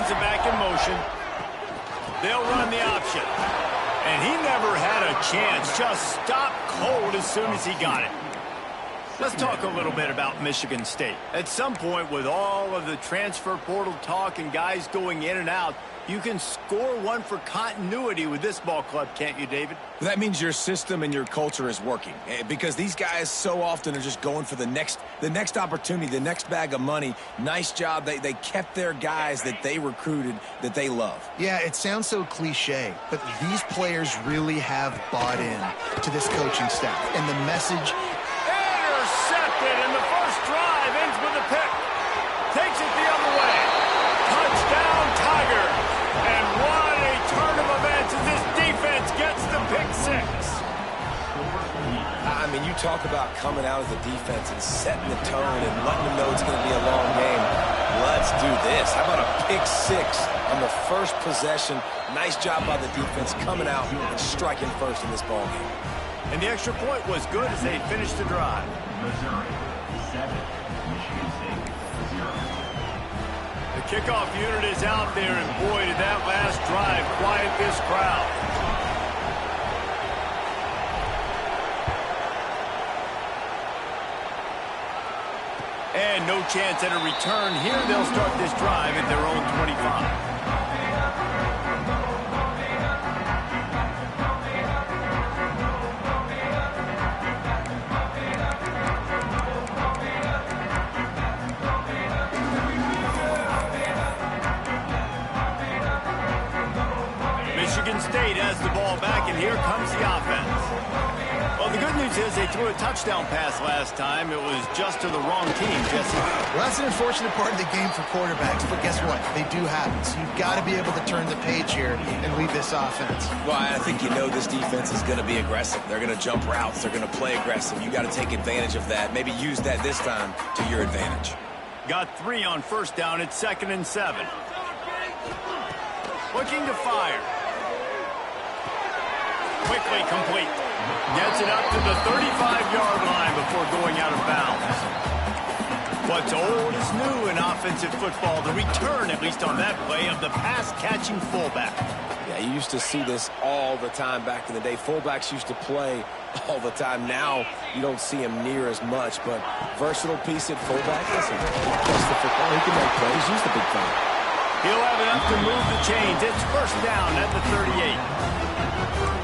Puts it back in motion. They'll run the option. And he never had a chance. Just stopped cold as soon as he got it. Let's talk a little bit about Michigan State. At some point, with all of the transfer portal talk and guys going in and out, you can score one for continuity with this ball club, can't you, David? That means your system and your culture is working, because these guys so often are just going for the next opportunity, the next bag of money. Nice job. They kept their guys that they recruited, that they love. Yeah, it sounds so cliche, but these players really have bought in to this coaching staff. And the message... Intercepted, and the first drive ends with a pick. Takes it the other way. Touchdown, Tiger. And what a turn of events as this defense gets the pick six. I mean, you talk about coming out as a defense and setting the tone and letting them know it's going to be a long game. Let's do this. How about a pick six on the first possession? Nice job by the defense coming out and striking first in this ball game. And the extra point was good as they finished the drive. Missouri 7, Michigan State 0. The kickoff unit is out there, and boy, did that last drive quiet this crowd. And no chance at a return here. They'll start this drive at their own 25. Michigan State has the ball back, and here comes the offense. Well, the good news is they threw a touchdown pass last time. It was just to the wrong team, Jesse. Well, that's an unfortunate part of the game for quarterbacks, but guess what? They do happen. So you've got to be able to turn the page here and lead this offense. Well, I think you know this defense is going to be aggressive. They're going to jump routes. They're going to play aggressive. You got to take advantage of that. Maybe use that this time to your advantage. Got 3 on first down. It's 2nd and 7. Looking to fire. Quickly complete. Gets it up to the 35-yard line before going out of bounds. What's old is new in offensive football. The return, at least on that play, of the pass-catching fullback. Yeah, you used to see this all the time back in the day. Fullbacks used to play all the time. Now you don't see him near as much, but versatile piece at fullback. Listen, just the football. He can make plays. Use the big thing. He'll have enough to move the chains. It's first down at the 38.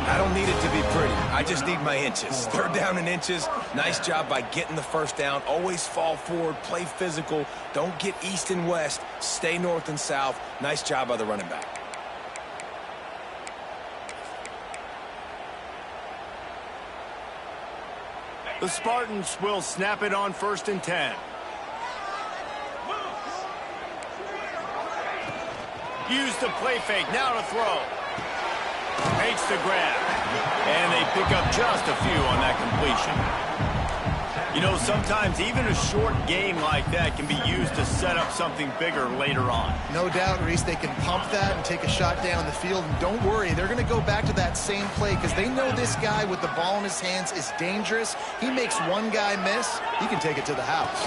I don't need it to be pretty. I just need my inches. 3rd down and inches. Nice job by getting the first down. Always fall forward. Play physical. Don't get east and west. Stay north and south. Nice job by the running back. The Spartans will snap it on 1st and 10. Use the play fake. Now to throw. Makes the grab. And they pick up just a few on that completion. You know, sometimes even a short game like that can be used to set up something bigger later on. No doubt, Reese, they can pump that and take a shot down the field. And don't worry, they're going to go back to that same play because they know this guy with the ball in his hands is dangerous. He makes one guy miss, he can take it to the house.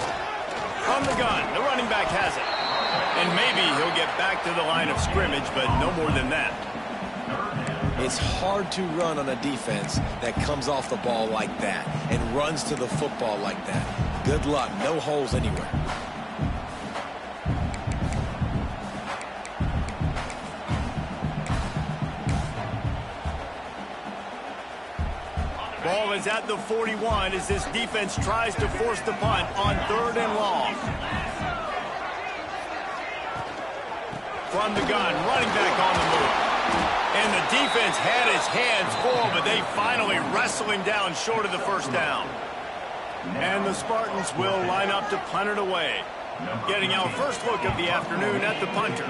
From the gun, the running back has it. And maybe he'll get back to the line of scrimmage, but no more than that. It's hard to run on a defense that comes off the ball like that and runs to the football like that. Good luck. No holes anywhere. Ball is at the 41 as this defense tries to force the punt on 3rd and long. From the gun, running back on the move. And the defense had his hands full, but they finally wrestle him down short of the first down. And the Spartans will line up to punt it away. Getting our first look of the afternoon at the punter.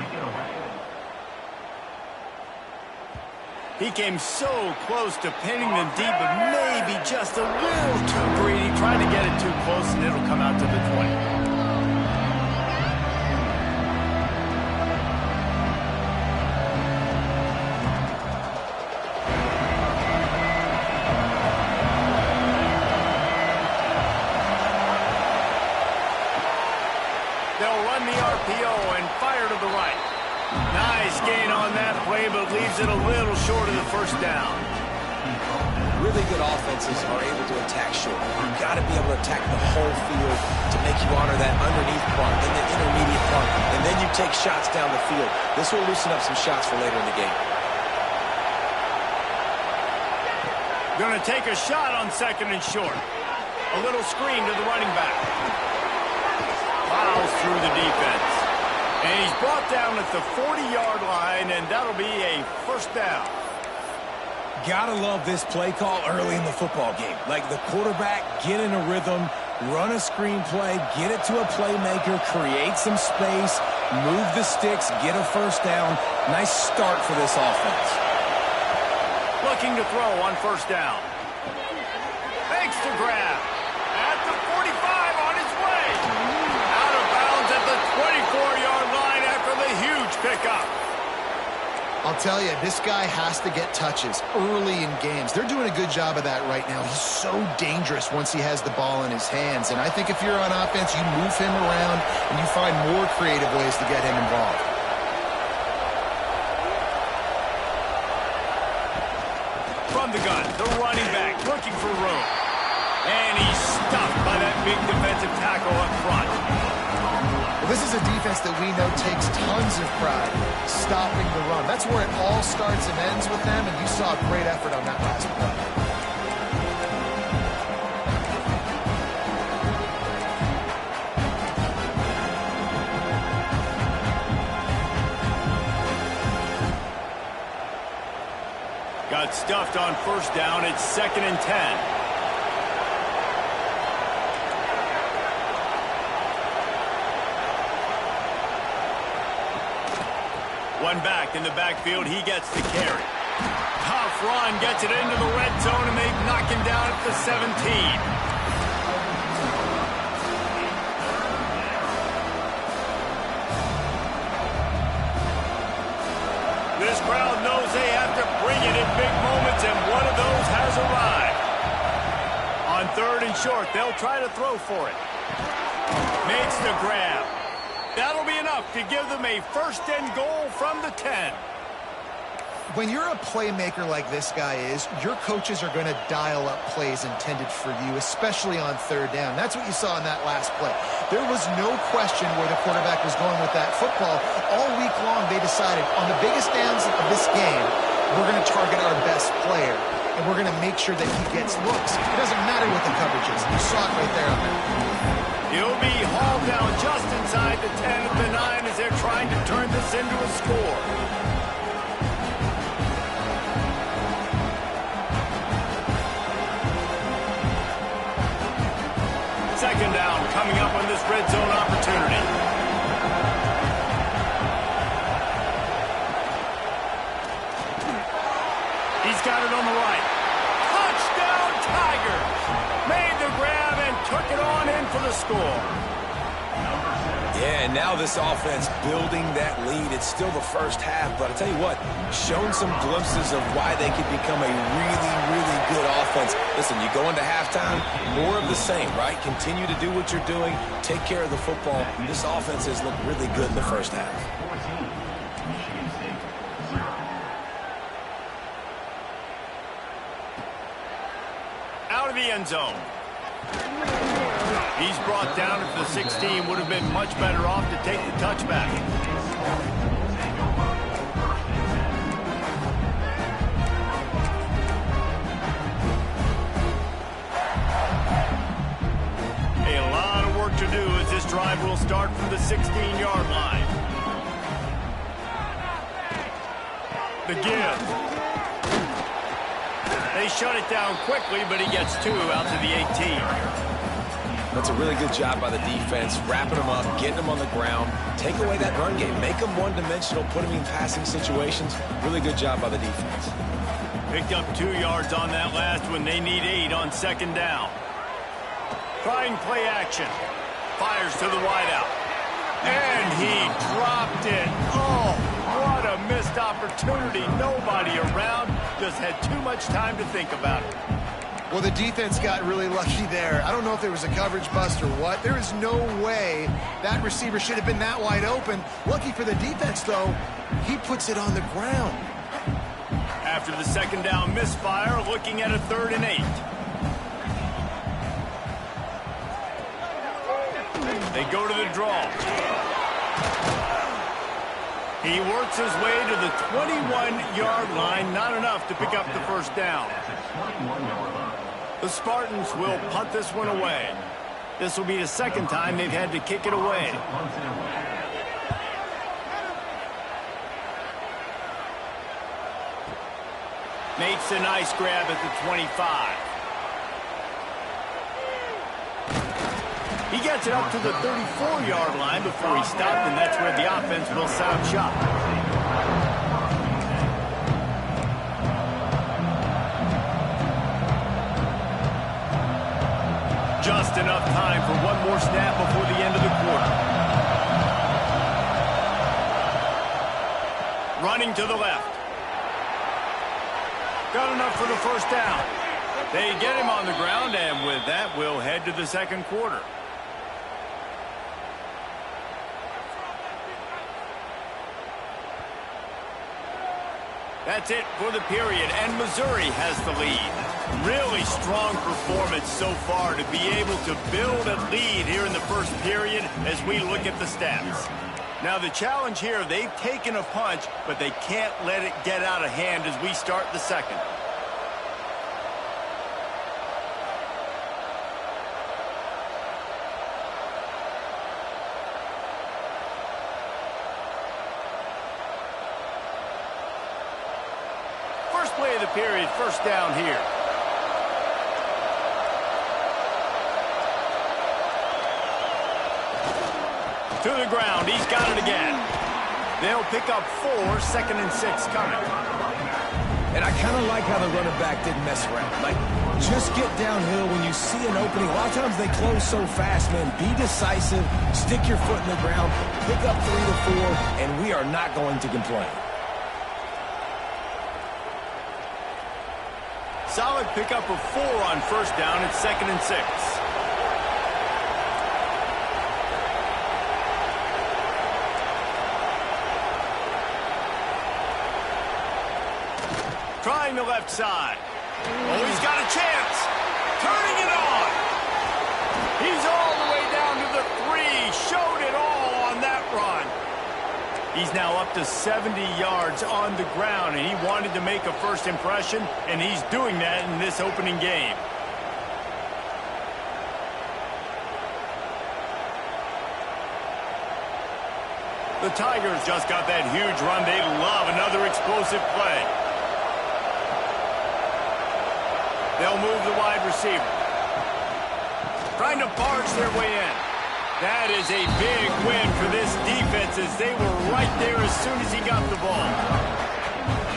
He came so close to pinning them deep, but maybe just a little too greedy. Tried to get it too close, and it'll come out to the 20. They'll run the RPO and fire to the right. Nice gain on that play, but leaves it a little short of the first down. Really good offenses are able to attack short. You've got to be able to attack the whole field to make you honor that underneath part, then the intermediate part, and then you take shots down the field. This will loosen up some shots for later in the game. Going to take a shot on second and short. A little screen to the running back. Fouls through the defense. And he's brought down at the 40-yard line, and that'll be a first down. Gotta love this play call early in the football game. Like the quarterback, get in a rhythm, run a screen play, get it to a playmaker, create some space, move the sticks, get a first down. Nice start for this offense. Looking to throw on first down. Fakes to grab. At the 45 on his way. Out of bounds at the 24-yard line after the huge pickup. I'll tell you, this guy has to get touches early in games. They're doing a good job of that right now. He's so dangerous once he has the ball in his hands. And I think if you're on offense, you move him around and you find more creative ways to get him involved. From the gun, the running back looking for room. And he's stuffed by that big defensive tackle up front. Well, this is a defense that we know takes tons of pride stopping the run. That's where it all starts and ends with them, and you saw a great effort on that last play. Got stuffed on first down. It's 2nd and 10. One back in the backfield. He gets the carry. Tough run. Gets it into the red zone, and they knock him down at the 17. This crowd knows they have to bring it in big moments, and one of those has arrived. On 3rd and short, they'll try to throw for it. Makes the grab. That'll be enough to give them a 1st and goal from the 10. When you're a playmaker like this guy is, your coaches are going to dial up plays intended for you, especially on 3rd down. That's what you saw in that last play. There was no question where the quarterback was going with that football. All week long, they decided on the biggest downs of this game, we're going to target our best player, and we're going to make sure that he gets looks. It doesn't matter what the coverage is. You saw it right there on that. He'll be hauled down just inside the 10 of the 9 as they're trying to turn this into a score. Second down coming up on this red zone opportunity. He's got it on the right. Touchdown Tigers! Made the grab and took it on in for the score. Yeah, and now this offense building that lead. It's still the first half, but I'll tell you what, shown some glimpses of why they could become a really, really good offense. Listen, you go into halftime, more of the same, right? Continue to do what you're doing, take care of the football. This offense has looked really good in the first half. 14, Michigan State, 0. Out of the end zone. He's brought down at the 16. Would have been much better off to take the touchback. A lot of work to do as this drive will start from the 16-yard line. The give. They shut it down quickly, but he gets 2 out to the 18. That's a really good job by the defense, wrapping them up, getting them on the ground, take away that run game, make them one-dimensional, put them in passing situations. Really good job by the defense. Picked up 2 yards on that last one. They need 8 on 2nd down. Trying play action. Fires to the wideout. And he dropped it. Oh, what a missed opportunity. Nobody around. Just had too much time to think about it. Well, the defense got really lucky there. I don't know if there was a coverage bust or what. There is no way that receiver should have been that wide open. Lucky for the defense, though, He puts it on the ground. After the second down misfire, looking at a 3rd and 8. They go to the draw. He works his way to the 21-yard line, not enough to pick up the first down. The Spartans will punt this one away. This will be the second time they've had to kick it away. Makes a nice grab at the 25. He gets it up to the 34-yard line before he stopped, and that's where the offense will set up shop. Just enough time for one more snap before the end of the quarter. Running to the left. Got enough for the first down. They get him on the ground, and with that, we'll head to the second quarter. That's it for the period, and Missouri has the lead. Really strong performance so far to be able to build a lead here in the first period as we look at the stats. Now the challenge here, they've taken a punch, but they can't let it get out of hand as we start the second. First play of the period, first down here. To the ground, he's got it again. They'll pick up 4, 2nd and 6 coming. And I kind of like how the running back didn't mess around. Like, just get downhill when you see an opening. A lot of times they close so fast, man. Be decisive, stick your foot in the ground, pick up 3 to 4, and we are not going to complain. Solid pickup of 4 on first down. It's 2nd and 6. Trying the left side. Oh, he's got a chance. Turning it on. He's all the way down to the 3. Showed it all on that run. He's now up to 70 yards on the ground, and he wanted to make a first impression, and he's doing that in this opening game. The Tigers just got that huge run. They love another explosive play. They'll move the wide receiver. Trying to barge their way in. That is a big win for this defense as they were right there as soon as he got the ball.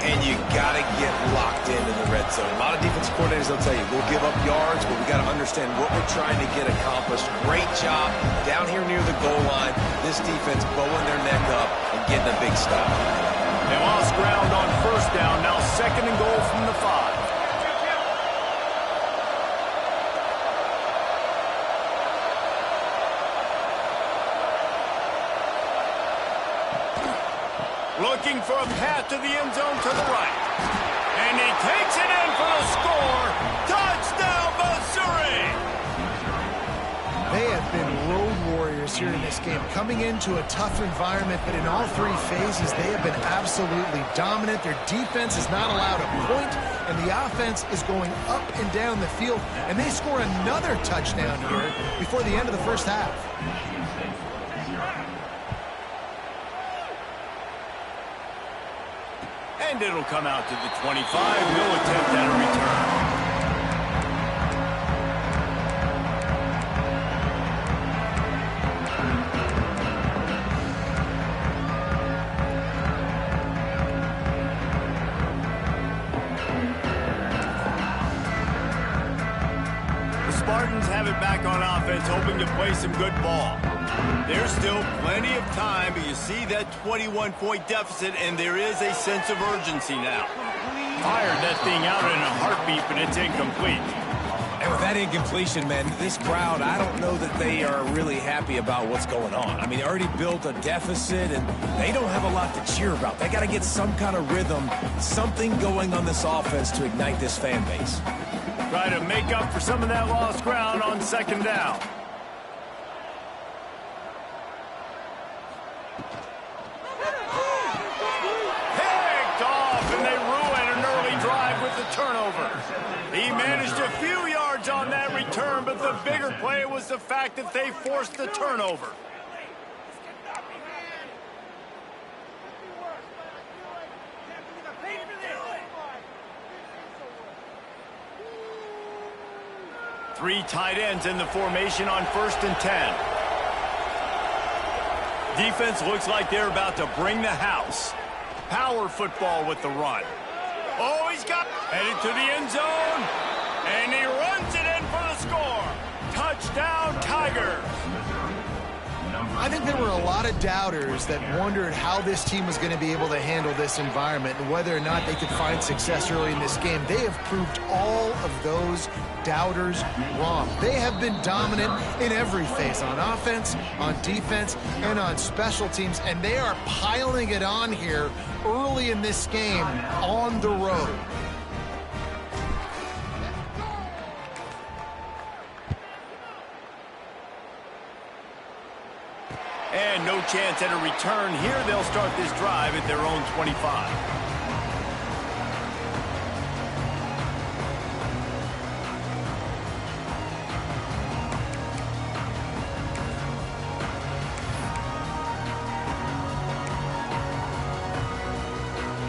And you got to get locked in the red zone. A lot of defensive coordinators will tell you, we'll give up yards, but we got to understand what we're trying to get accomplished. Great job down here near the goal line. This defense bowing their neck up and getting a big stop. They lost ground on first down. Now 2nd and goal from the 5. Looking for a path to the end zone to the right. And he takes it in for the score. Touchdown, Missouri! They have been road warriors here in this game, coming into a tough environment, but in all 3 phases, they have been absolutely dominant. Their defense is not allowed a point, and the offense is going up and down the field, and they score another touchdown here before the end of the first half. And it'll come out to the 25. No attempt at a return. The Spartans have it back on offense, hoping to play some good ball. There's still plenty of time, but you see that 21-point deficit, and there is a sense of urgency now. Fired that thing out in a heartbeat, but it's incomplete. And with that incompletion, man, this crowd, I don't know that they are really happy about what's going on. I mean, they already built a deficit, and they don't have a lot to cheer about. They got to get some kind of rhythm, something going on this offense to ignite this fan base. Try to make up for some of that lost ground on second down. Picked off, and they ruin an early drive with the turnover. He managed a few yards on that return, but the bigger play was the fact that they forced the turnover. Three tight ends in the formation on 1st and 10. Defense looks like they're about to bring the house. Power football with the run. Oh, he's got headed to the end zone, and he runs it in for the score. Touchdown, Tigers. I think there were a lot of doubters that wondered how this team was going to be able to handle this environment and whether or not they could find success early in this game. They have proved all of those doubters wrong. They have been dominant in every phase, on offense, on defense, and on special teams, and they are piling it on here early in this game on the road. And no chance at a return here. They'll start this drive at their own 25.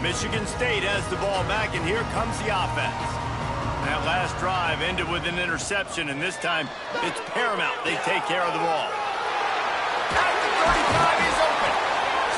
Michigan State has the ball back, and here comes the offense. That last drive ended with an interception, and this time it's paramount they take care of the ball. At the 35, he's open.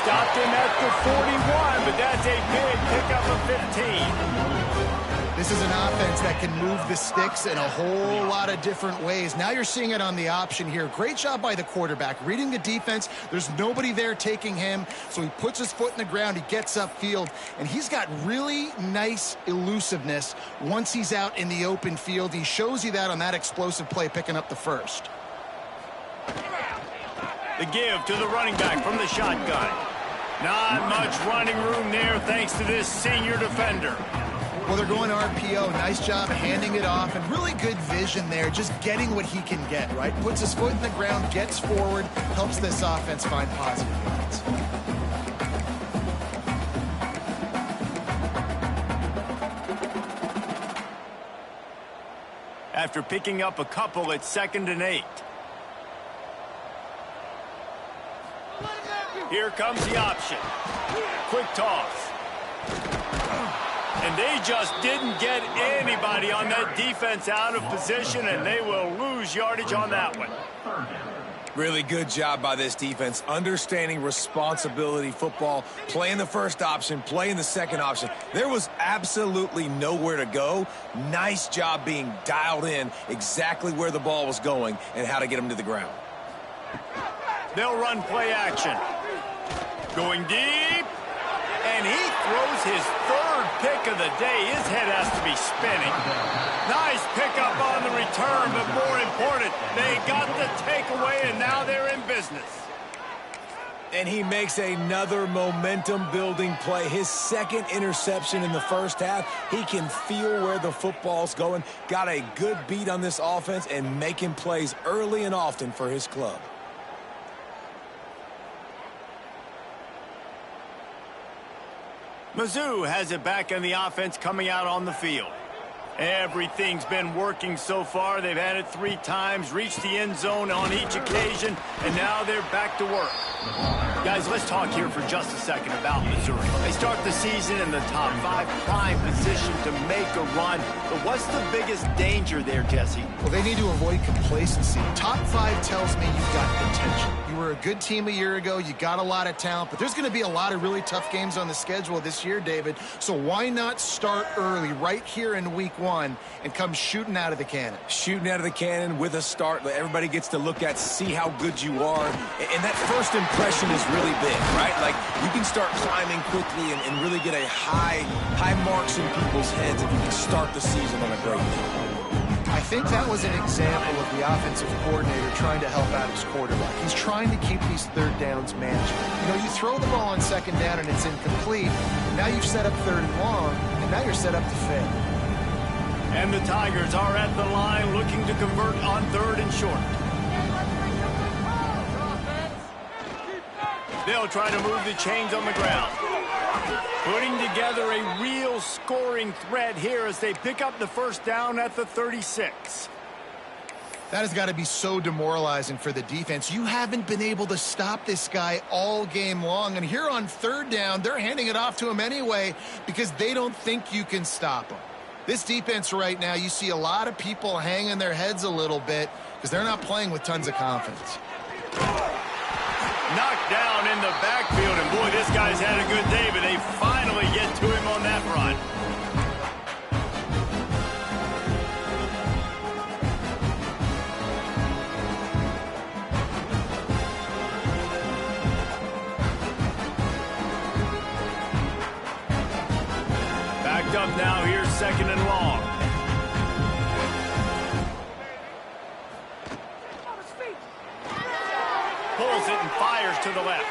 Stopped him at the 41, but that's a big pickup of 15. This is an offense that can move the sticks in a whole lot of different ways. Now you're seeing it on the option here. Great job by the quarterback. Reading the defense, there's nobody there taking him, so he puts his foot in the ground, he gets upfield, and he's got really nice elusiveness once he's out in the open field. He shows you that on that explosive play, picking up the first. The give to the running back from the shotgun. Not much running room there thanks to this senior defender. Well, they're going RPO. Nice job handing it off, and really good vision there, just getting what he can get, right? Puts his foot in the ground, gets forward, helps this offense find positive yards. After picking up a couple, it's 2nd and 8. Here comes the option. Quick toss. And they just didn't get anybody on that defense out of position, and they will lose yardage on that one. Really good job by this defense, understanding responsibility football, playing the first option, playing the second option. There was absolutely nowhere to go. Nice job being dialed in exactly where the ball was going and how to get them to the ground. They'll run play action. Going deep. And he throws his 3rd pick of the day. His head has to be spinning. Nice pickup on the return, but more important, they got the takeaway, and now they're in business. And he makes another momentum-building play. His 2nd interception in the first half. He can feel where the football's going. Got a good beat on this offense and making plays early and often for his club. Mizzou has it back in the offense coming out on the field. Everything's been working so far. They've had it 3 times, reached the end zone on each occasion, and now they're back to work. Guys, let's talk here for just a second about Missouri. They start the season in the top 5, prime position to make a run. But what's the biggest danger there, Jesse? Well, they need to avoid complacency. Top 5 tells me you've got potential. You were a good team a year ago. You got a lot of talent, but there's going to be a lot of really tough games on the schedule this year, David. So why not start early right here in week 1 and come shooting out of the cannon? Shooting out of the cannon with a start that everybody gets to look at, see how good you are. And that first impression is really big, right? Like, you can start climbing quickly and really get a high marks in people's heads if you can start the season on a great note. I think that was an example of the offensive coordinator trying to help out his quarterback. He's trying to keep these third downs manageable. You know, you throw the ball on second down and it's incomplete. Now you've set up third and long, and now you're set up to fail. And the Tigers are at the line looking to convert on third and short. They'll try to move the chains on the ground. Putting together a real scoring threat here as they pick up the first down at the 36. That has got to be so demoralizing for the defense. You haven't been able to stop this guy all game long. And here on third down, they're handing it off to him anyway because they don't think you can stop him. This defense right now, you see a lot of people hanging their heads a little bit because they're not playing with tons of confidence. Knocked down in the backfield, and boy, this guy's had a good day, but they finally get to him on that run. Backed up now, here's second and long. Pulls it and fires to the left.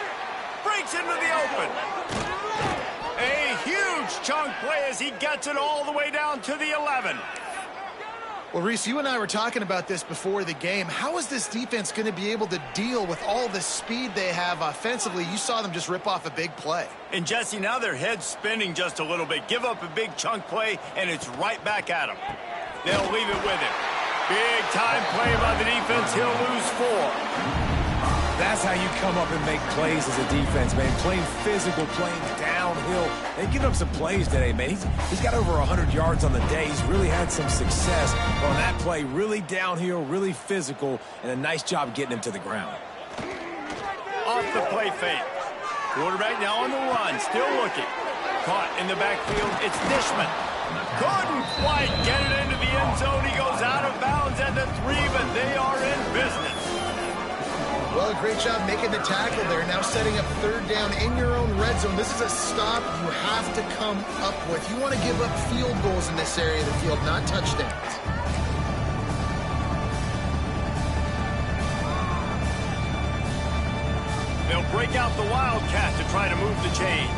Breaks into the open. A huge chunk play as he gets it all the way down to the 11. Well, Reese, you and I were talking about this before the game. How is this defense going to be able to deal with all the speed they have offensively? You saw them just rip off a big play. And, Jesse, now their head's spinning just a little bit. Give up a big chunk play, and it's right back at them. They'll leave it with him. Big time play by the defense. He'll lose 4. That's how you come up and make plays as a defense, man. Playing physical, playing downhill. They give up some plays today, man. He's got over 100 yards on the day. He's really had some success on that play. Really downhill, really physical, and a nice job getting him to the ground. Off the play fake. Quarterback now on the run, still looking. Caught in the backfield, it's Dishman. Couldn't quite get it into the end zone. He goes out of bounds at the 3, but they are in business. Well, great job making the tackle there. Now setting up third down in your own red zone. This is a stop you have to come up with. You want to give up field goals in this area of the field, not touchdowns. They'll break out the Wildcat to try to move the chains.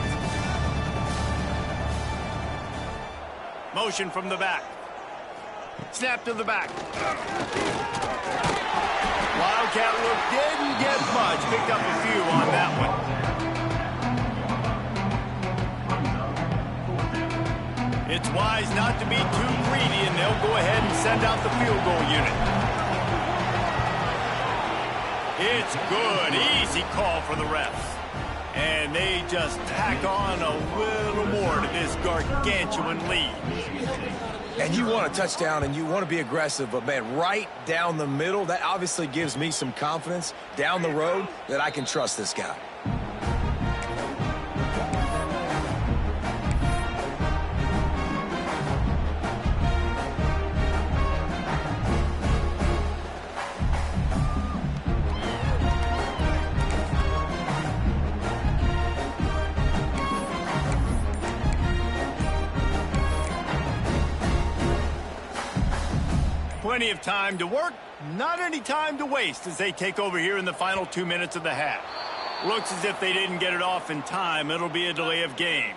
Motion from the back. Snap to the back. Wildcat look didn't get much. Picked up a few on that one. It's wise not to be too greedy, and they'll go ahead and send out the field goal unit. It's good. Easy call for the refs. And they just tack on a little more to this gargantuan lead. And you want a touchdown and you want to be aggressive, but, man, right down the middle, that obviously gives me some confidence down the road that I can trust this guy. Plenty of time to work, not any time to waste as they take over here in the final 2 minutes of the half. Looks as if they didn't get it off in time. It'll be a delay of game.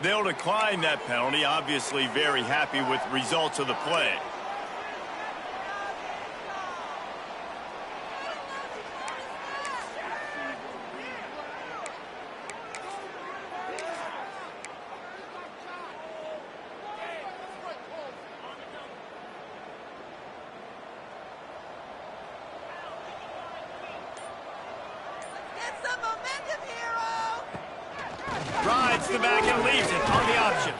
They'll decline that penalty, obviously very happy with the results of the play. Rides the back and leaves it on the option.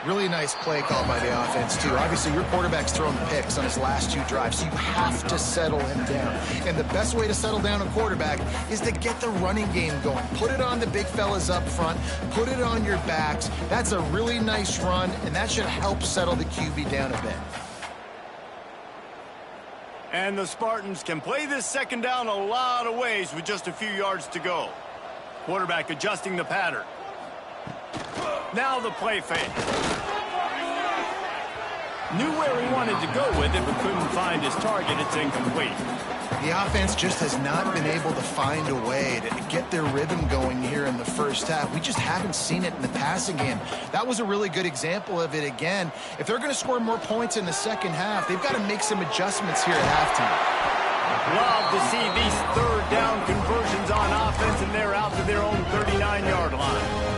Really nice play call by the offense, too. Obviously, your quarterback's thrown picks on his last 2 drives, so you have to settle him down. And the best way to settle down a quarterback is to get the running game going. Put it on the big fellas up front. Put it on your backs. That's a really nice run, and that should help settle the QB down a bit. And the Spartans can play this second down a lot of ways with just a few yards to go. Quarterback adjusting the pattern. Now the play fake. Knew where he wanted to go with it, but couldn't find his target. It's incomplete. The offense just has not been able to find a way to get their rhythm going here in the first half. We just haven't seen it in the passing game. That was a really good example of it again. If they're going to score more points in the second half, they've got to make some adjustments here at halftime. Love to see these third down conversions on offense, and they're out to their own 39-yard line.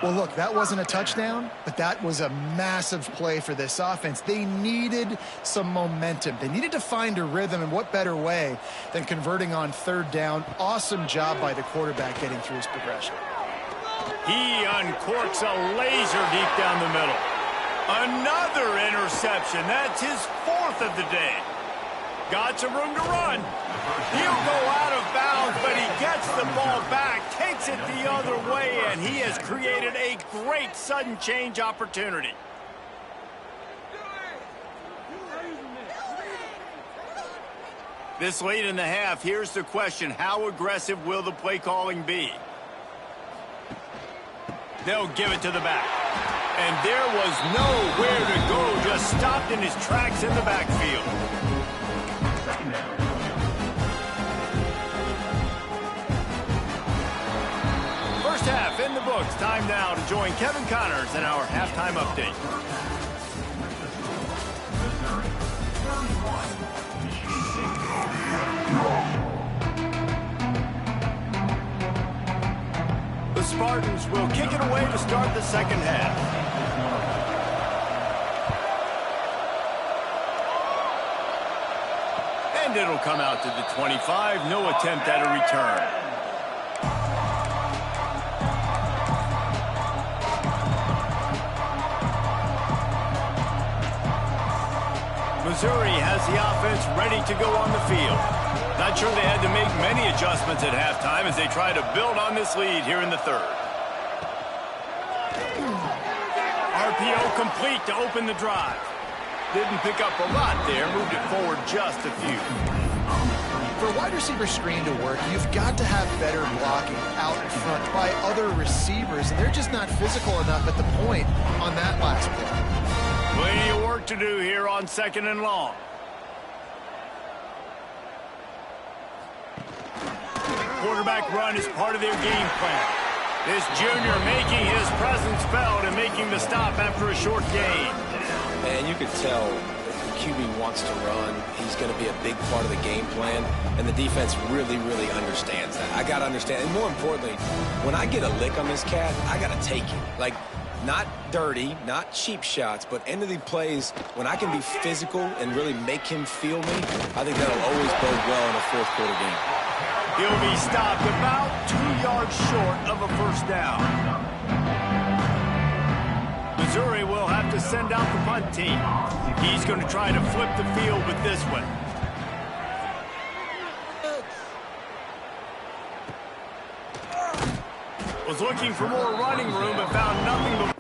Well, look, that wasn't a touchdown, but that was a massive play for this offense. They needed some momentum. They needed to find a rhythm, and what better way than converting on third down. Awesome job by the quarterback getting through his progression. He uncorks a laser deep down the middle. Another interception. That's his fourth of the day. Got some room to run. He'll go out of bounds, but he gets the ball back, takes it the other way, and he has created a great sudden change opportunity. This late in the half, here's the question: how aggressive will the play calling be? They'll give it to the back. And there was nowhere to go, just stopped in his tracks in the backfield. First half in the books. Time now to join Kevin Connors in our halftime update. The Spartans will kick it away to start the second half. And it'll come out to the 25. No attempt at a return. Missouri has the offense ready to go on the field. Not sure they had to make many adjustments at halftime as they try to build on this lead here in the third. RPO complete to open the drive. Didn't pick up a lot there, moved it forward just a few. For a wide receiver screen to work, you've got to have better blocking out in front by other receivers, and they're just not physical enough at the point on that last play. Plenty of work to do here on second and long. Quarterback run is part of their game plan. This junior making his presence felt and making the stop after a short gain. And you could tell the QB wants to run. He's going to be a big part of the game plan, and the defense really, really understands that. I got to understand, and more importantly, when I get a lick on this cat, I got to take it. Like, not dirty, not cheap shots, but end of the plays, when I can be physical and really make him feel me, I think that'll always bode well in a fourth quarter game. He'll be stopped about 2 yards short of a first down. Missouri will have to send out the punt team. He's going to try to flip the field with this one. Was looking for more running room but found nothing but...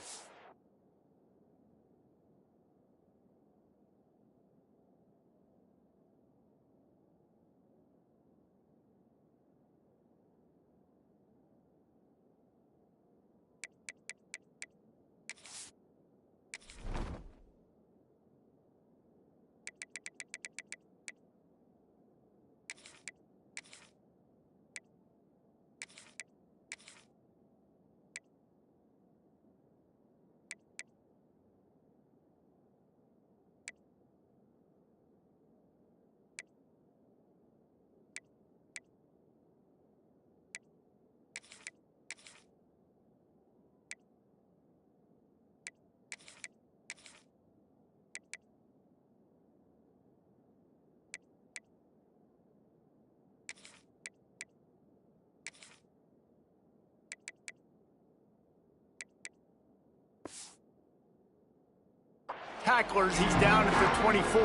Tacklers, he's down at the 24.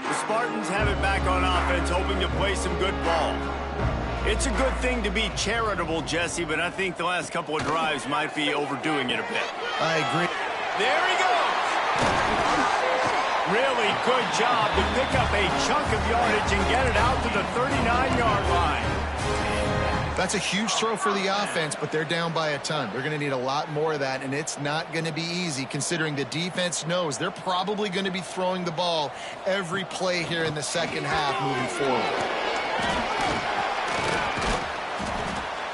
The Spartans have it back on offense, hoping to play some good ball. It's a good thing to be charitable, Jesse, but I think the last couple of drives might be overdoing it a bit. I agree. There he goes! Really good job to pick up a chunk of yardage and get it out to the 39-yard line. That's a huge throw for the offense, but they're down by a ton. They're going to need a lot more of that, and it's not going to be easy considering the defense knows they're probably going to be throwing the ball every play here in the second half moving forward.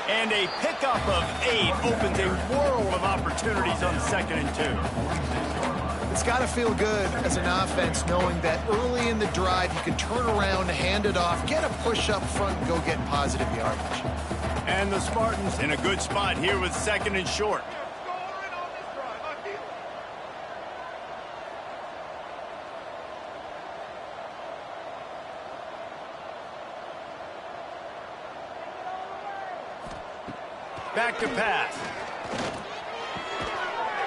And a pickup of 8 opens a world of opportunities on 2nd and 2. It's got to feel good as an offense knowing that early in the drive you can turn around, hand it off, get a push up front, and go get positive yardage. And the Spartans in a good spot here with 2nd and short. Back to pass.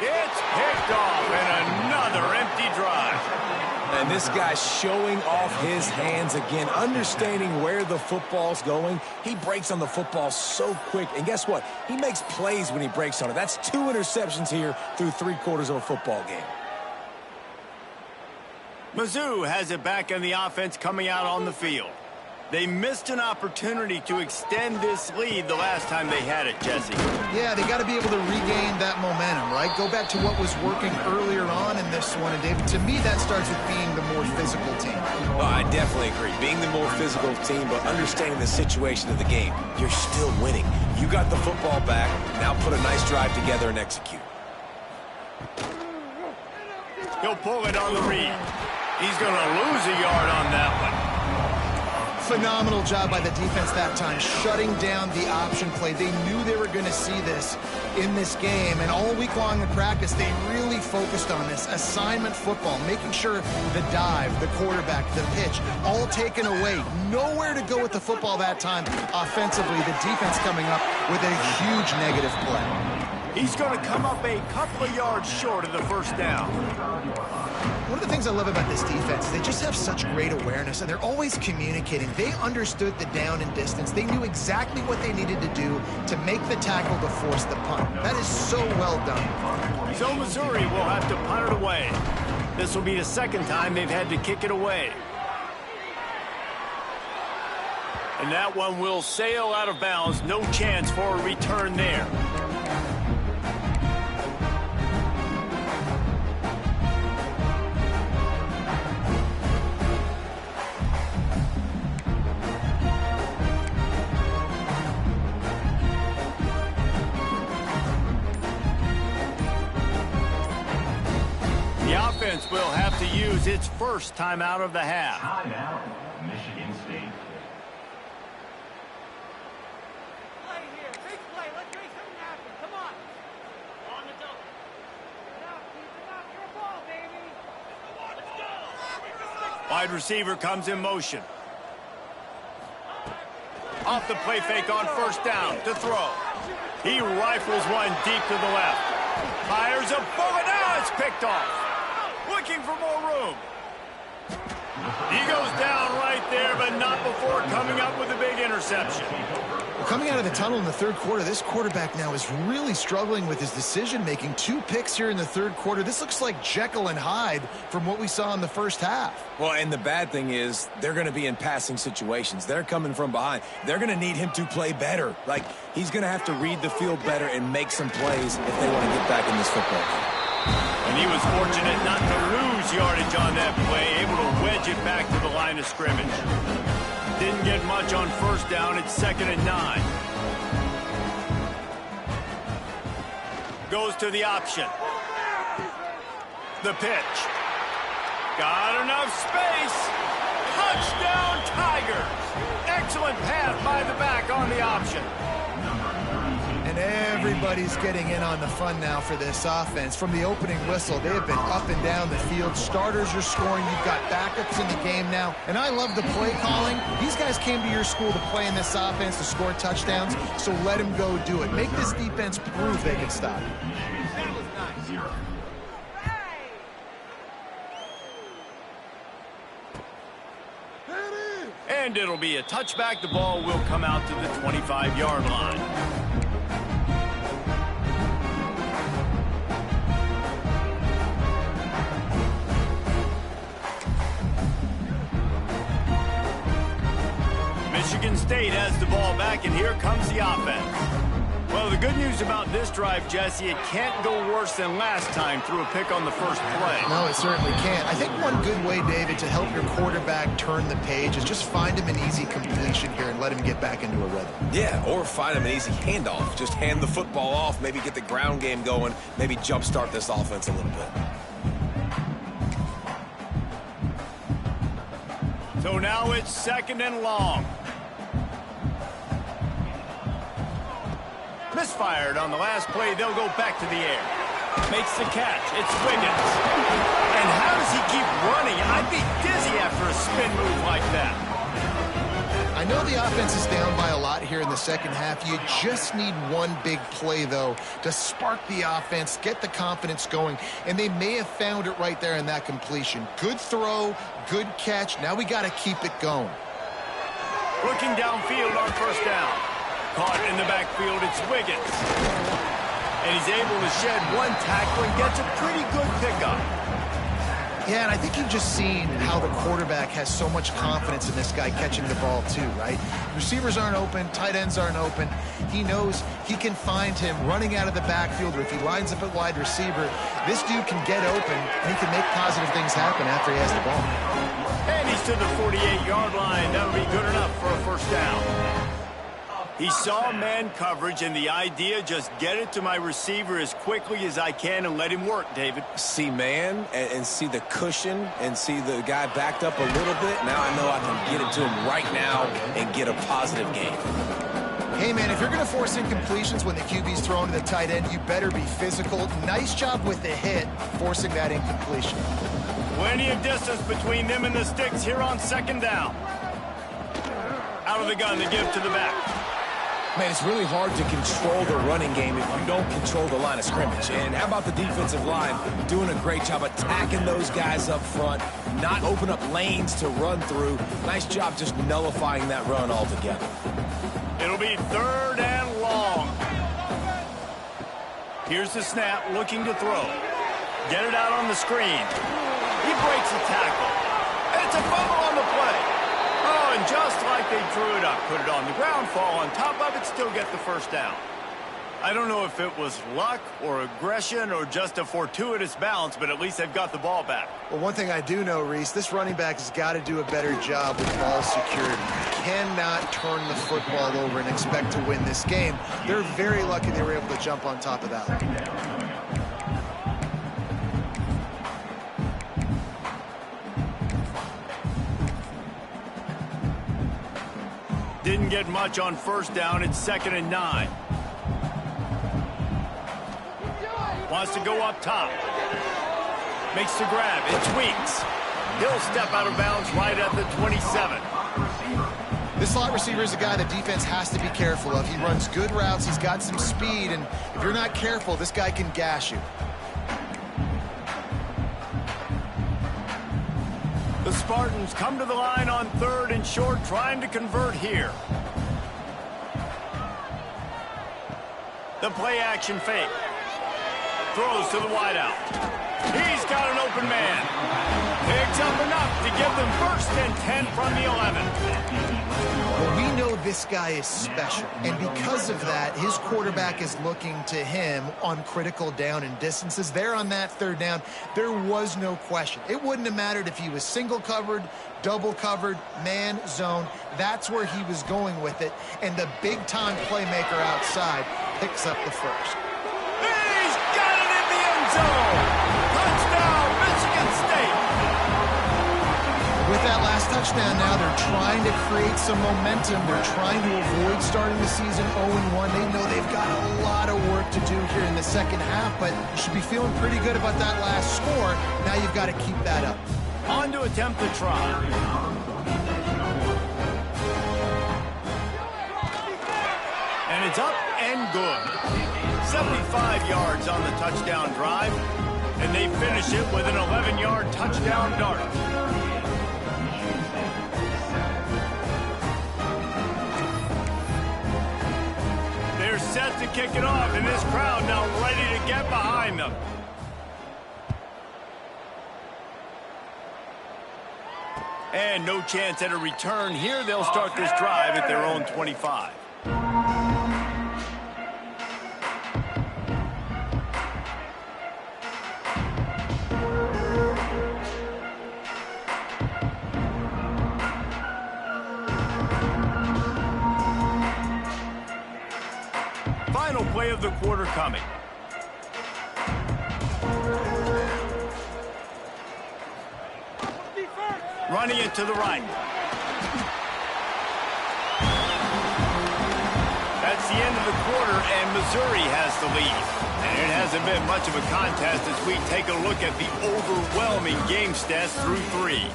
It's picked off and another empty drive. And this guy's showing off his hands again, understanding where the football's going. He breaks on the football so quick. And guess what? He makes plays when he breaks on it. That's 2 interceptions here through 3/4 of a football game. Mizzou has it back in the offense coming out on the field. They missed an opportunity to extend this lead the last time they had it, Jesse. Yeah, they got to be able to regain that momentum, right? Go back to what was working earlier on in this one. And, David, to me, that starts with being the more physical team. Oh, I definitely agree. Being the more physical team, but understanding the situation of the game. You're still winning. You got the football back. Now put a nice drive together and execute. He'll pull it on the read. He's going to lose a yard on that one. Phenomenal job by the defense that time, shutting down the option play. They knew they were going to see this in this game, and all week long in practice, they really focused on this assignment football, making sure the dive, the quarterback, the pitch, all taken away. Nowhere to go with the football that time offensively. The defense coming up with a huge negative play. He's going to come up a couple of yards short of the first down. One of the things I love about this defense is they just have such great awareness, and they're always communicating. They understood the down and distance. They knew exactly what they needed to do to make the tackle to force the punt. That is so well done. So Missouri will have to punt it away. This will be the second time they've had to kick it away. And that one will sail out of bounds. No chance for a return there. Will have to use its first time out of the half. Timeout, Michigan State. Play here, big play. Let's make something happen. Come on. On the double. Keep it up. Your ball, baby. Let's go. Wide receiver comes in motion. Off the play fake on first down to throw. He rifles one deep to the left. Fires a bullet. Now it's picked off. Looking for more room. He goes down right there, but not before coming up with a big interception. Well, coming out of the tunnel in the third quarter, this quarterback now is really struggling with his decision-making. 2 picks here in the third quarter. This looks like Jekyll and Hyde from what we saw in the first half. Well, and the bad thing is they're going to be in passing situations. They're coming from behind. They're going to need him to play better. Like, he's going to have to read the field better and make some plays if they want to get back in this football game. And he was fortunate not to lose yardage on that play, able to wedge it back to the line of scrimmage. Didn't get much on first down. It's 2nd and 9. Goes to the option. The pitch. Got enough space. Touchdown, Tigers. Excellent pass by the back on the option. And everybody's getting in on the fun now for this offense. From the opening whistle, they have been up and down the field. Starters are scoring. You've got backups in the game now. And I love the play calling. These guys came to your school to play in this offense to score touchdowns, so let them go do it. Make this defense prove they can stop it. That was nice. And it'll be a touchback. The ball will come out to the 25-yard line. Michigan State has the ball back, and here comes the offense. Well, the good news about this drive, Jesse, it can't go worse than last time through a pick on the first play. No, it certainly can't. I think one good way, David, to help your quarterback turn the page is just find him an easy completion here and let him get back into a rhythm. Yeah, or find him an easy handoff. Just hand the football off, maybe get the ground game going, maybe jumpstart this offense a little bit. So now it's 2nd and long. Misfired on the last play. They'll go back to the air. Makes the catch. It's Wiggins. And how does he keep running? I'd be dizzy after a spin move like that. I know the offense is down by a lot here in the second half. You just need one big play, though, to spark the offense, get the confidence going, and they may have found it right there in that completion. Good throw, good catch. Now we got to keep it going. Looking downfield on first down. Caught in the backfield, it's Wiggins. And he's able to shed one tackle and gets a pretty good pickup. Yeah, and I think you've just seen how the quarterback has so much confidence in this guy catching the ball too, right? Receivers aren't open, tight ends aren't open. He knows he can find him running out of the backfield, or if he lines up at wide receiver, this dude can get open and he can make positive things happen after he has the ball. And he's to the 48-yard line. That'll be good enough for a first down. He saw man coverage, and the idea, just get it to my receiver as quickly as I can and let him work, David. See man and see the cushion and see the guy backed up a little bit. Now I know I can get it to him right now and get a positive gain. Hey, man, if you're going to force incompletions when the QB's thrown to the tight end, you better be physical. Nice job with the hit, forcing that incompletion. Plenty of distance between them and the sticks here on 2nd down. Out of the gun, they give to the back. Man, it's really hard to control the running game if you don't control the line of scrimmage. And how about the defensive line doing a great job attacking those guys up front, not open up lanes to run through. Nice job just nullifying that run altogether. It'll be 3rd and long. Here's the snap, looking to throw. Get it out on the screen. He breaks a tackle. And it's a fumble on the play. Oh, and just like they drew it up, put it on the ground, fall on top of it, still get the first down. I don't know if it was luck or aggression or just a fortuitous bounce, but at least they've got the ball back. Well, one thing I do know, Reese, this running back has got to do a better job with ball security. You cannot turn the football over and expect to win this game. They're very lucky they were able to jump on top of that one. Didn't get much on first down. It's 2nd and 9. Wants to go up top. Makes the grab. It's Weeks. He'll step out of bounds right at the 27. This slot receiver is a guy the defense has to be careful of. He runs good routes. He's got some speed. And if you're not careful, this guy can gash you. The Spartans come to the line on 3rd and short, trying to convert here. The play action fake. Throws to the wideout. He's got an open man. Picks up enough to give them 1st and 10 from the 11. Well, we know this guy is special, and because of that, his quarterback is looking to him on critical down and distances. There on that 3rd down, there was no question. It wouldn't have mattered if he was single covered, double covered, man, zone. That's where he was going with it, and the big-time playmaker outside picks up the first. He's got it in the end zone! Touchdown, Michigan State! With that last touchdown now, they're trying to create some momentum. They're trying to avoid starting the season 0-1. They know they've got a lot of work to do here in the second half, but you should be feeling pretty good about that last score. Now you've got to keep that up. On to attempt the try. And it's up and good. 75 yards on the touchdown drive, and they finish it with an 11-yard touchdown dart. They're set to kick it off, and this crowd now ready to get behind them. And no chance at a return here. They'll start this drive at their own 25. Final play of the quarter coming. Running it to the right. That's the end of the quarter, and Missouri has the lead. And it hasn't been much of a contest as we take a look at the overwhelming game stats through 3.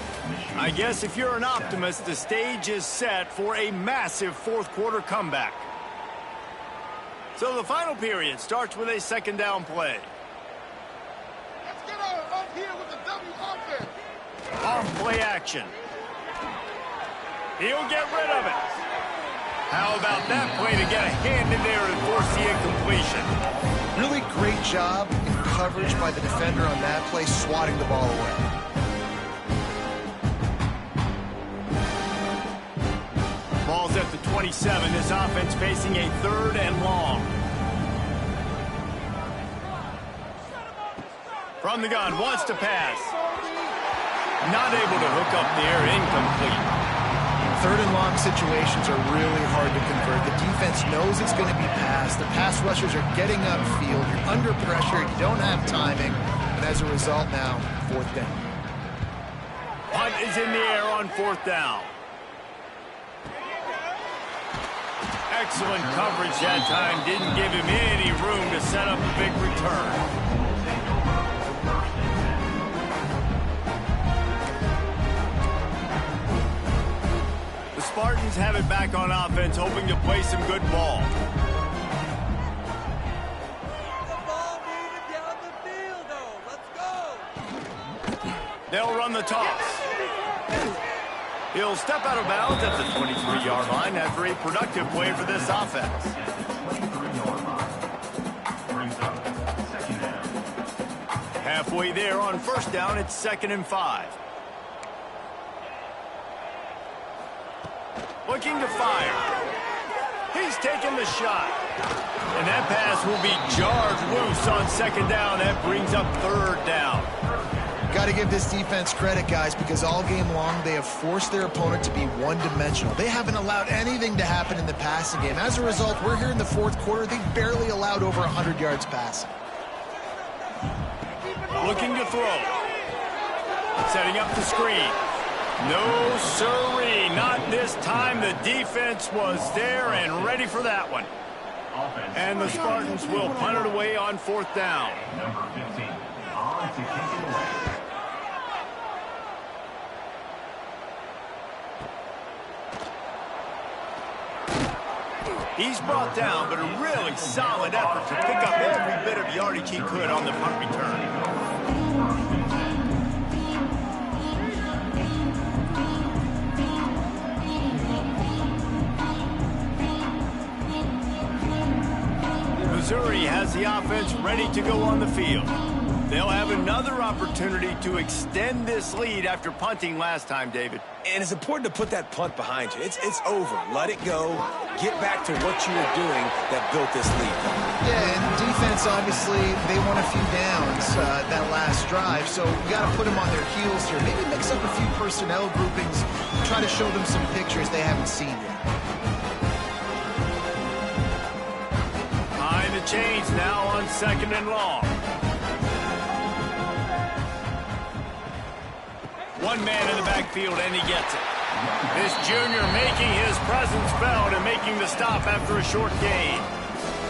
I guess if you're an optimist, the stage is set for a massive fourth quarter comeback. So the final period starts with a second down play. Let's get up here with the W offense. Off play action. He'll get rid of it. How about that play to get a hand in there and force the incompletion? Really great job in coverage by the defender on that play, swatting the ball away. Ball's at the 27. This offense facing a 3rd and long. From the gun, wants to pass. Not able to hook up there, incomplete. 3rd and long situations are really hard to convert. The defense knows it's going to be passed. The pass rushers are getting upfield. You're under pressure. You don't have timing. And as a result now, 4th down. Punt is in the air on 4th down. Excellent coverage that time. Didn't give him any room to set up a big return. Spartans have it back on offense, hoping to play some good ball. The ball moving down the field, though. Let's go. They'll run the toss. He'll step out of bounds at the 23-yard line after a productive play for this offense. Halfway there on 1st down, it's 2nd and 5. Looking to fire. He's taking the shot. And that pass will be jarred loose on 2nd down. That brings up 3rd down. Got to give this defense credit, guys, because all game long they have forced their opponent to be one-dimensional. They haven't allowed anything to happen in the passing game. As a result, we're here in the 4th quarter. They barely allowed over 100 yards passing. Looking to throw. Setting up the screen. No, sirree, not this time. The defense was there and ready for that one. And the Spartans will punt it away on 4th down. Number 15, on to kick it away. He's brought down, but a really solid effort to pick up every bit of yardage he could on the punt return. Missouri has the offense ready to go on the field. They'll have another opportunity to extend this lead after punting last time, David. And it's important to put that punt behind you. It's over. Let it go. Get back to what you were doing that built this lead. Yeah, and defense, obviously, they won a few downs that last drive, so you got to put them on their heels here. Maybe mix up a few personnel groupings, try to show them some pictures they haven't seen yet. Behind the chains now on 2nd and long. One man in the backfield, and he gets it. This junior making his presence felt and making the stop after a short gain.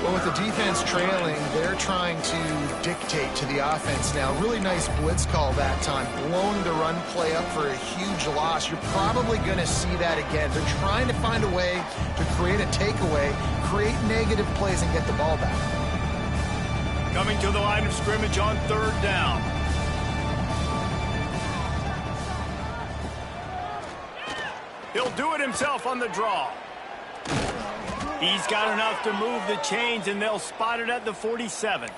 Well, with the defense trailing, they're trying to dictate to the offense now. Really nice blitz call that time, blowing the run play up for a huge loss. You're probably going to see that again. They're trying to find a way to create a takeaway, create negative plays, and get the ball back. Coming to the line of scrimmage on 3rd down. He'll do it himself on the draw. He's got enough to move the chains, and they'll spot it at the 47.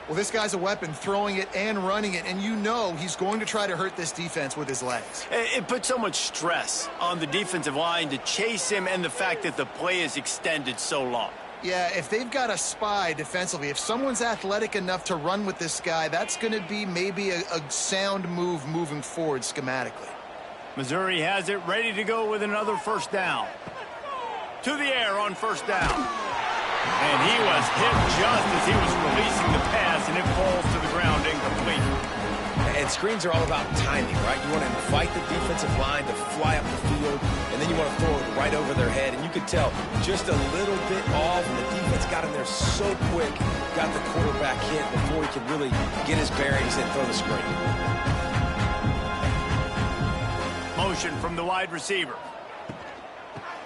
Well, this guy's a weapon, throwing it and running it, and you know he's going to try to hurt this defense with his legs. It puts so much stress on the defensive line to chase him and the fact that the play is extended so long. Yeah, if they've got a spy defensively, if someone's athletic enough to run with this guy, that's going to be maybe a sound move moving forward schematically. Missouri has it ready to go with another first down. To the air on first down. And he was hit just as he was releasing the pass, and it falls to the ground incomplete. And screens are all about timing, right? You want to invite the defensive line to fly up the field, and then you want to throw it right over their head. And you could tell just a little bit off, and the defense got in there so quick, got the quarterback hit before he could really get his bearings and throw the screen. Motion from the wide receiver.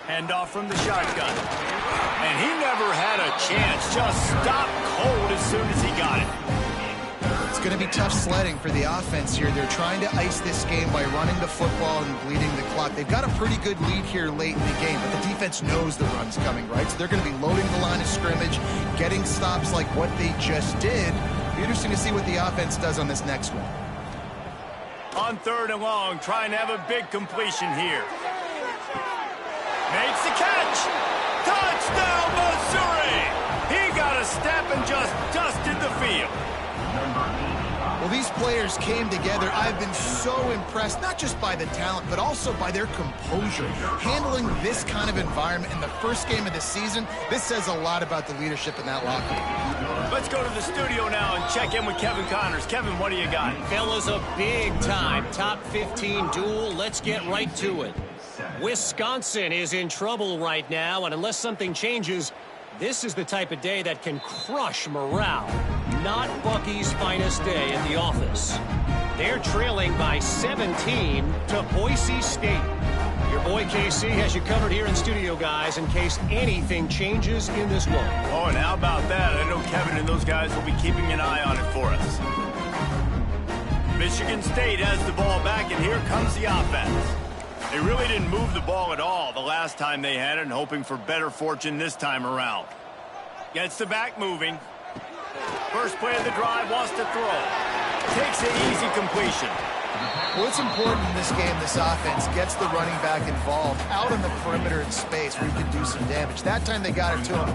Handoff from the shotgun. And he never had a chance. Just stopped cold as soon as he got it. It's going to be tough sledding for the offense here. They're trying to ice this game by running the football and bleeding the clock. They've got a pretty good lead here late in the game, but the defense knows the run's coming, right? So they're going to be loading the line of scrimmage, getting stops like what they just did. It'll be interesting to see what the offense does on this next one. On third and long, trying to have a big completion here. Makes the catch. Touchdown, Missouri! He got a step and just dusted the field. Well, these players came together. I've been so impressed, not just by the talent, but also by their composure. Handling this kind of environment in the first game of the season, this says a lot about the leadership in that locker room. Let's go to the studio now and check in with Kevin Connors. Kevin, what do you got? Fellas, a big-time top 15 duel. Let's get right to it. Wisconsin is in trouble right now, and unless something changes, this is the type of day that can crush morale. Not Bucky's finest day at the office. They're trailing by 17 to Boise State. Your boy KC has you covered here in studio, guys, in case anything changes in this one. Oh, and how about that? I know Kevin and those guys will be keeping an eye on it for us. Michigan State has the ball back, and here comes the offense. They really didn't move the ball at all the last time they had it, and hoping for better fortune this time around. Gets the back moving. First play of the drive, wants to throw. Takes an easy completion. Well, it's important in this game, this offense gets the running back involved out on the perimeter in space where he can do some damage. That time they got it to him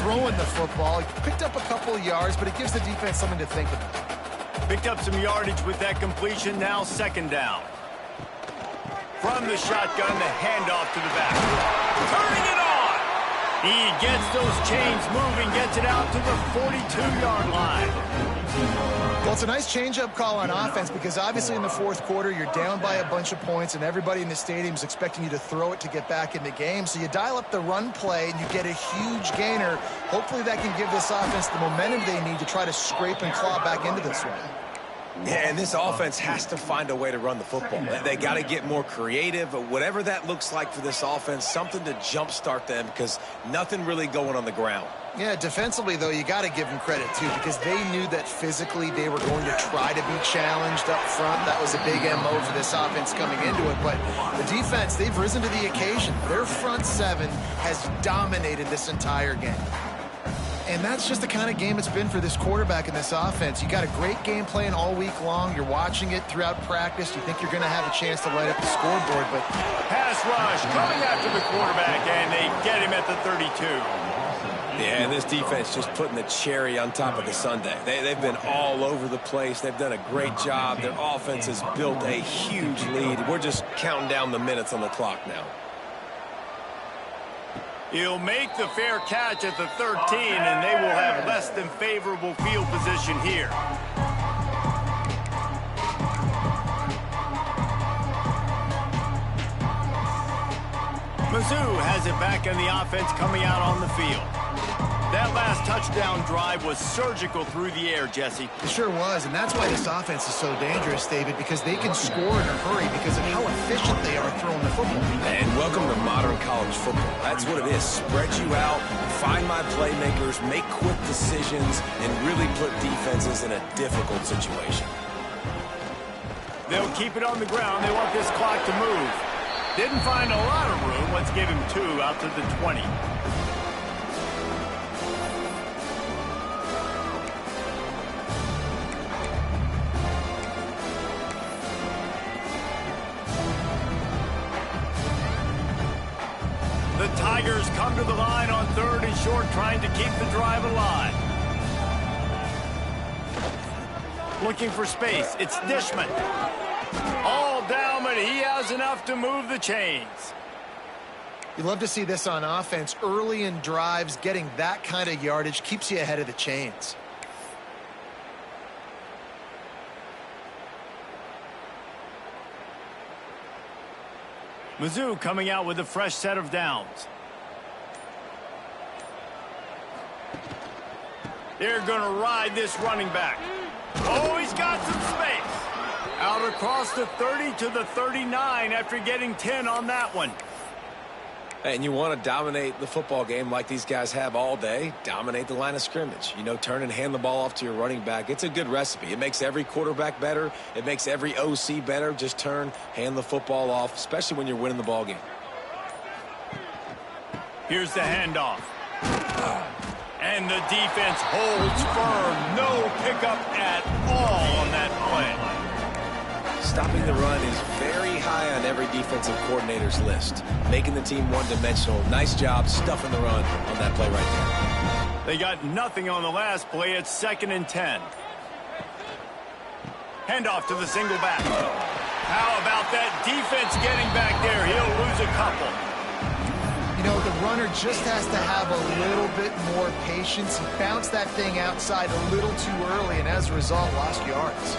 throwing the football. He picked up a couple of yards, but it gives the defense something to think about. Picked up some yardage with that completion, now second down. From the shotgun, the handoff to the back. Turning it on! He gets those chains moving, gets it out to the 42-yard line. Well, it's a nice change-up call on offense because obviously in the fourth quarter, you're down by a bunch of points and everybody in the stadium is expecting you to throw it to get back in the game. So you dial up the run play and you get a huge gainer. Hopefully that can give this offense the momentum they need to try to scrape and claw back into this one. Yeah, and this offense has to find a way to run the football. They got to get more creative, but whatever that looks like for this offense, something to jumpstart them because nothing really going on the ground. Yeah, defensively, though, you got to give them credit, too, because they knew that physically they were going to try to be challenged up front. That was a big MO for this offense coming into it. But the defense, they've risen to the occasion. Their front seven has dominated this entire game. And that's just the kind of game it's been for this quarterback in this offense. You got a great game plan all week long. You're watching it throughout practice. You think you're going to have a chance to light up the scoreboard, but pass rush coming after the quarterback, and they get him at the 32. Yeah, and this defense just putting the cherry on top of the sundae. They've been all over the place. They've done a great job. Their offense has built a huge lead. We're just counting down the minutes on the clock now. He'll make the fair catch at the 13, and they will have less than favorable field position here. Mizzou has it back in the offense coming out on the field. That last touchdown drive was surgical through the air, Jesse. It sure was, and that's why this offense is so dangerous, David, because they can score in a hurry because of how efficient they are throwing the football. And welcome to modern college football. That's what it is. Spread you out, find my playmakers, make quick decisions, and really put defenses in a difficult situation. They'll keep it on the ground. They want this clock to move. Didn't find a lot of room. Let's give him 2 out to the 20. Tigers come to the line on 3rd and short, trying to keep the drive alive. Looking for space. It's Dishman. All down, but he has enough to move the chains. You love to see this on offense. Early in drives, getting that kind of yardage keeps you ahead of the chains. Mizzou coming out with a fresh set of downs. They're going to ride this running back. Oh, he's got some space. Out across the 30 to the 39 after getting 10 on that one. And you want to dominate the football game like these guys have all day. Dominate the line of scrimmage. You know, turn and hand the ball off to your running back. It's a good recipe. It makes every quarterback better. It makes every OC better. Just turn, hand the football off, especially when you're winning the ball game. Here's the handoff. And the defense holds firm. No pickup at all on that play. Stopping the run is very high on every defensive coordinator's list. Making the team one-dimensional. Nice job stuffing the run on that play right there. They got nothing on the last play. It's 2nd and 10. Handoff to the single back. How about that defense getting back there? He'll lose a couple. You know, the runner just has to have a little bit more patience. He bounced that thing outside a little too early, and as a result, lost yards.